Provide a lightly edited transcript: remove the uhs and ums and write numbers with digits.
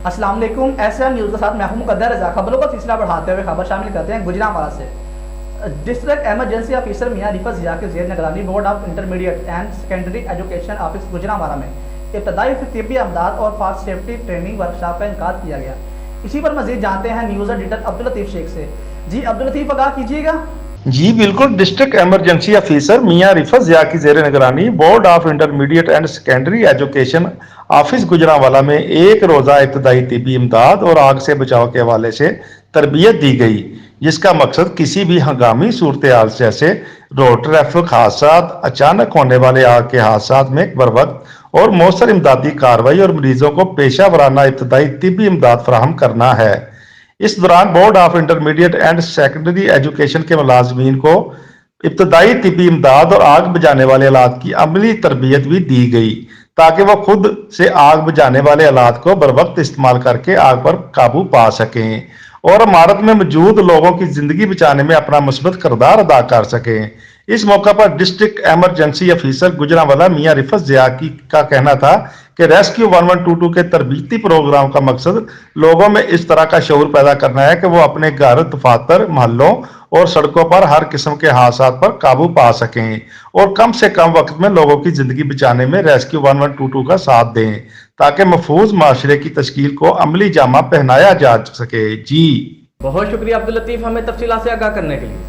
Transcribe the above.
السلام علیکم، ایسا نیوز کے ساتھ میں ہوں مقدر رضا۔ خبروں کا سلسلہ بڑھاتے ہوئے خبر شامل کرتے ہیں گوجرانوالہ سے۔ ڈسٹرکٹ ایمرجنسی آفیسر میاں رفعت ضیاء کے زیر نگرانی board of intermediate and secondary education office Gujranwala میں ابتدائی طبی امداد اور فارسیفٹی ٹریننگ ورکشاپ کا انعقاد کیا گیا۔ اسی پر مزید جانتے ہیں نیوز ایڈیٹر عبداللطیف شیخ سے۔ جی عبداللطیف، آگاہ کیجیے گا۔ جی بالکل، ڈسٹرکٹ ایمرجنسی آفیسر میاں رفعت ضیاء کی زیر نگرانی board of intermediate and secondary education office Gujranwala میں ایک روزہ ابتدائی طبی امداد اور آگ سے بچاؤ کے حوالے سے تربیت دی گئی، جس کا مقصد کسی بھی ہنگامی صورتحال جیسے روڈ ٹریفک حادثات، اچانک ہونے والے آگ کے حادثات میں بروقت اور مؤثر امدادی کارروائی اور مریضوں کو پیشہ ورانہ ابتدائی طبی امداد فراہم کرنا ہے۔ اس دوران board of intermediate and secondary education کے ملازمین کو ابتدائی طبی امداد اور آگ بجھانے والے آلات کی عملی تربیت بھی دی گئی تاکہ وہ خود سے آگ بجھانے والے آلات کو بروقت استعمال کر کے آگ پر قابو پا سکیں اور عمارت میں موجود لوگوں کی زندگی بچانے میں اپنا مثبت کردار ادا کر سکیں۔ اس موقع پر ڈسٹرکٹ ایمرجنسی آفیسر گوجرانوالہ میاں رفعت ضیاء کا کہنا تھا کہ ریسکیو 1122 کے تربیتی پروگرام کا مقصد لوگوں میں اس طرح کا شعور پیدا کرنا ہے کہ وہ اپنے گھر، دفاتر، محلوں اور سڑکوں پر ہر قسم کے حادثات پر قابو پا سکیں اور کم سے کم وقت میں لوگوں کی زندگی بچانے میں ریسکیو 1122 کا ساتھ دیں تاکہ محفوظ معاشرے کی تشکیل کو عملی جامہ پہنایا جا سکے۔ جی بہت شکریہ عبداللطیف، ہمیں تفصیلات سے آگاہ کرنے کے لیے۔